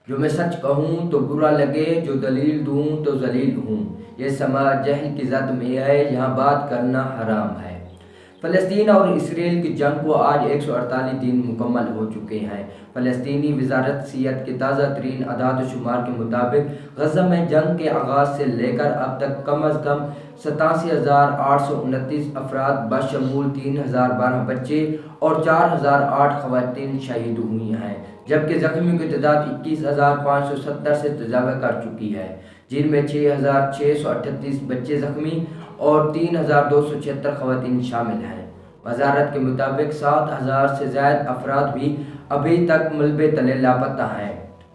جو میں سچ کہوں تو برا لگے، جو دلیل دوں تو ذلیل ہوں۔ یہ سماج جہل کی زد میں ہے، یہاں بات کرنا حرام ہے۔ فلسطین اور اسرائیل کی جنگ کو آج 148 دن مکمل ہو چکے ہیں۔ فلسطینی وزارت صحت کے تازہ ترین اعداد و شمار کے مطابق غزہ میں جنگ کے آغاز سے لے کر اب تک کم از کم 87,829 افراد بشمول 3,012 بچے اور 4,008 خواتین شہید ہوئی ہیں، جبکہ زخمیوں کی تعداد 21,570 سے تجاوز کر چکی ہے، جن میں 6,638 بچے زخمی اور 3,276 خواتین شامل ہیں۔ وزارت کے مطابق 7,000 سے زائد افراد بھی ابھی تک ملبے تلے لاپتہ ہیں۔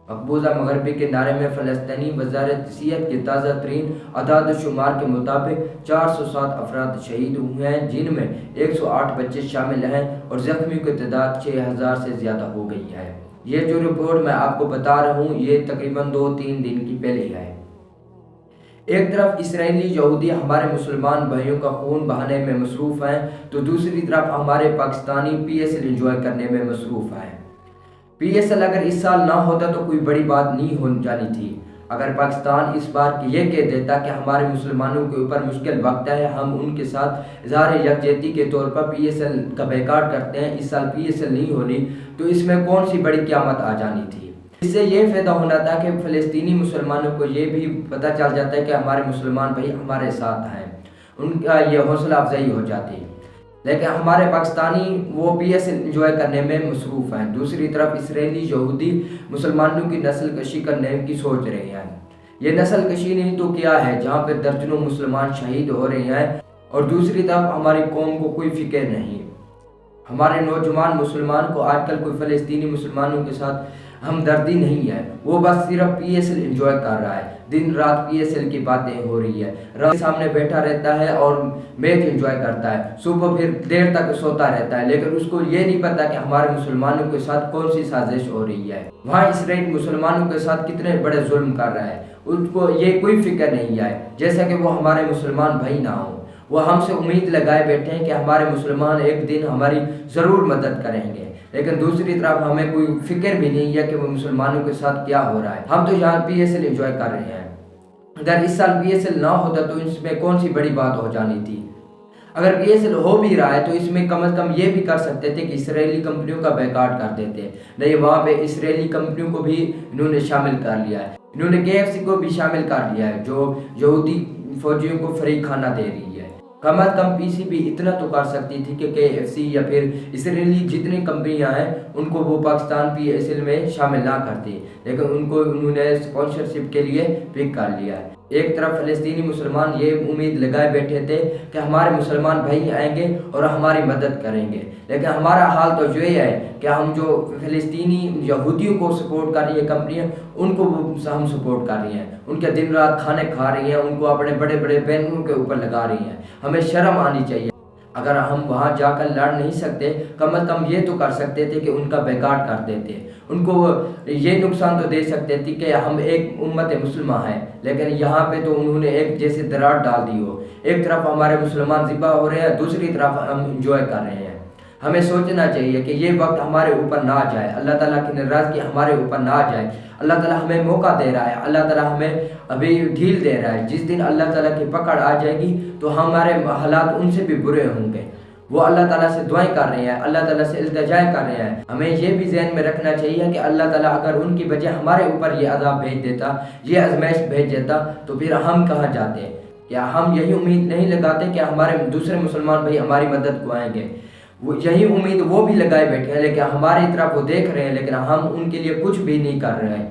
مقبوضہ مغربی کے نعرے میں فلسطینی وزارت صحت کے تازہ ترین اعداد و شمار کے مطابق 407 افراد شہید ہوئے ہیں، جن میں 108 بچے شامل ہیں اور زخمیوں کی تعداد 6,000 سے زیادہ ہو گئی ہے۔ یہ جو رپورٹ میں آپ کو بتا رہا ہوں یہ تقریباً 2-3 دن کی پہلے ہے۔ ایک طرف اسرائیلی یہودی ہمارے مسلمان بھائیوں کا خون بہانے میں مصروف ہیں تو دوسری طرف ہمارے Pakistani P S L enjoy کرنے میں مصروف ہیں۔ پی ایس ایل اگر اس سال نہ ہوتا تو کوئی بڑی بات نہیں ہو جانی تھی۔ اگر پاکستان اس بار یہ کہہ دیتا کہ ہمارے مسلمانوں کے اوپر مشکل وقت ہے، ہم ان کے ساتھ اظہار یکجہتی کے طور پر پی ایس ایل کا بیکاٹ کرتے ہیں، اس سال پی ایس ایل نہیں ہونی، تو اس میں کون سی بڑی قیامت آ جانی تھی۔ اس سے یہ فائدہ ہونا تھا کہ فلسطینی مسلمانوں کو یہ بھی پتہ چل جاتا ہے کہ ہمارے مسلمان بھائی ہمارے ساتھ ہیں، ان کا یہ حوصلہ افزائی ہو جاتی۔ لیکن ہمارے پاکستانی وہ پی ایس ایل انجوائے کرنے میں مصروف ہیں۔ دوسری طرف اسرائیلی یہودی مسلمانوں کی نسل کشی کرنے کی سوچ رہے ہیں۔ یہ نسل کشی نہیں تو کیا ہے، جہاں پہ درجنوں مسلمان شہید ہو رہے ہیں اور دوسری طرف ہماری قوم کو کوئی فکر نہیں۔ ہمارے نوجوان مسلمان کو آج کل کوئی فلسطینی مسلمانوں کے ساتھ ہمدردی نہیں ہے، وہ بس صرف پی ایس ایل انجوائے کر رہا ہے، دن رات پی ایس ایل کی باتیں ہو رہی ہے، رات سامنے بیٹھا رہتا ہے اور میچ انجوائے کرتا ہے، صبح پھر دیر تک سوتا رہتا ہے، لیکن اس کو یہ نہیں پتا کہ ہمارے مسلمانوں کے ساتھ کون سی سازش ہو رہی ہے، وہاں اسرائیل مسلمانوں کے ساتھ کتنے بڑے ظلم کر رہا ہے، اس کو یہ کوئی فکر نہیں ہے، جیسا کہ وہ ہمارے مسلمان بھائی نہ ہوں۔ وہ ہم سے امید لگائے بیٹھے ہیں کہ ہمارے مسلمان ایک دن ہماری ضرور مدد کریں گے، لیکن دوسری طرف ہمیں کوئی فکر بھی نہیں ہے کہ وہ مسلمانوں کے ساتھ کیا ہو رہا ہے۔ ہم تو یہاں پی ایس ایل انجوائے کر رہے ہیں۔ اگر اس سال پی ایس ایل نہ ہوتا تو اس میں کون سی بڑی بات ہو جانی تھی۔ اگر پی ایس ایل ہو بھی رہا ہے تو اس میں کم از کم یہ بھی کر سکتے تھے کہ اسرائیلی کمپنیوں کا بیکاٹ کر دیتے، نہیں وہاں پہ اسرائیلی کمپنیوں کو بھی انہوں نے شامل کر لیا ہے، انہوں نے کے ایف سی کو بھی شامل کر لیا ہے جو یہودی فوجیوں کو فری کھانا دے رہی ہے۔ کم از کم پی سی بھی اتنا تو کر سکتی تھی کہ کے ایف سی یا پھر اسرائیلی جتنی کمپنیاں ہیں ان کو وہ پاکستان پی ایس ایل میں شامل نہ کرتی، لیکن ان کو انہوں نے اسپانسرشپ کے لیے پک کر لیا ہے۔ ایک طرف فلسطینی مسلمان یہ امید لگائے بیٹھے تھے کہ ہمارے مسلمان بھائی آئیں گے اور ہماری مدد کریں گے، لیکن ہمارا حال تو یہ ہے کہ ہم جو فلسطینی یہودیوں کو سپورٹ کر رہی ہیں کمپنیاں، ان کو ہم سپورٹ کر رہی ہیں، ان کے دن رات کھانے کھا رہی ہیں، ان کو اپنے بڑے بڑے بینروں کے اوپر لگا رہی ہیں۔ ہمیں شرم آنی چاہیے۔ اگر ہم وہاں جا کر لڑ نہیں سکتے، کم از کم یہ تو کر سکتے تھے کہ ان کا بیکاٹ کر دیتے، ان کو یہ نقصان تو دے سکتے تھے کہ ہم ایک امت مسلمہ ہیں، لیکن یہاں پہ تو انہوں نے ایک جیسے دراڑ ڈال دی ہو، ایک طرف ہمارے مسلمان ذبح ہو رہے ہیں، دوسری طرف ہم انجوائے کر رہے ہیں۔ ہمیں سوچنا چاہیے کہ یہ وقت ہمارے اوپر نہ جائے، اللہ تعالیٰ کی ناراضگی ہمارے اوپر نہ جائے۔ اللہ تعالیٰ ہمیں موقع دے رہا ہے، اللہ تعالیٰ ہمیں ابھی ڈھیل دے رہا ہے، جس دن اللہ تعالیٰ کی پکڑ آ جائے گی تو ہمارے حالات ان سے بھی برے ہوں گے۔ وہ اللہ تعالیٰ سے دعائیں کر رہے ہیں، اللہ تعالیٰ سے التجائیں کر رہے ہیں۔ ہمیں یہ بھی ذہن میں رکھنا چاہیے کہ اللہ تعالیٰ اگر ان کی وجہ ہمارے اوپر یہ عذاب بھیج دیتا، یہ آزمائش بھیج دیتا تو پھر ہم کہاں جاتے؟ کیا ہم یہی امید نہیں لگاتے کہ ہمارے دوسرے مسلمان بھائی ہماری مدد کو آئیں گے؟ وہ یہی امید وہ بھی لگائے بیٹھے ہیں، لیکن ہماری طرف وہ دیکھ رہے ہیں، لیکن ہم ان کے لیے کچھ بھی نہیں کر رہے ہیں۔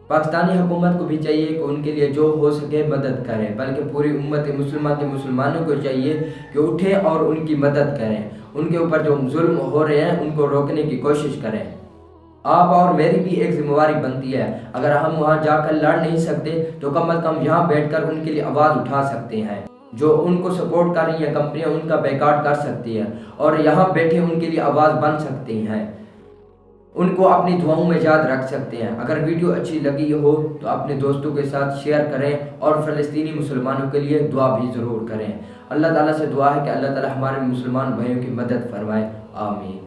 پاکستانی حکومت کو بھی چاہیے کہ ان کے لیے جو ہو سکے مدد کریں، بلکہ پوری امت مسلمہ کے مسلمانوں کو چاہیے کہ اٹھیں اور ان کی مدد کریں، ان کے اوپر جو ظلم ہو رہے ہیں ان کو روکنے کی کوشش کریں۔ آپ اور میری بھی ایک ذمہ داری بنتی ہے، اگر ہم وہاں جا کر لڑ نہیں سکتے تو کم از کم یہاں بیٹھ کر ان کے لیے آواز اٹھا سکتے ہیں، جو ان کو سپورٹ کر رہی ہیں کمپنیاں ان کا بیکاٹ کر سکتی ہیں اور یہاں بیٹھے ان کے لیے آواز بن سکتی ہیں، ان کو اپنی دعاؤں میں یاد رکھ سکتے ہیں۔ اگر ویڈیو اچھی لگی ہو تو اپنے دوستوں کے ساتھ شیئر کریں اور فلسطینی مسلمانوں کے لیے دعا بھی ضرور کریں۔ اللہ تعالیٰ سے دعا ہے کہ اللہ تعالیٰ ہمارے مسلمان بھائیوں کی مدد فرمائے، آمین۔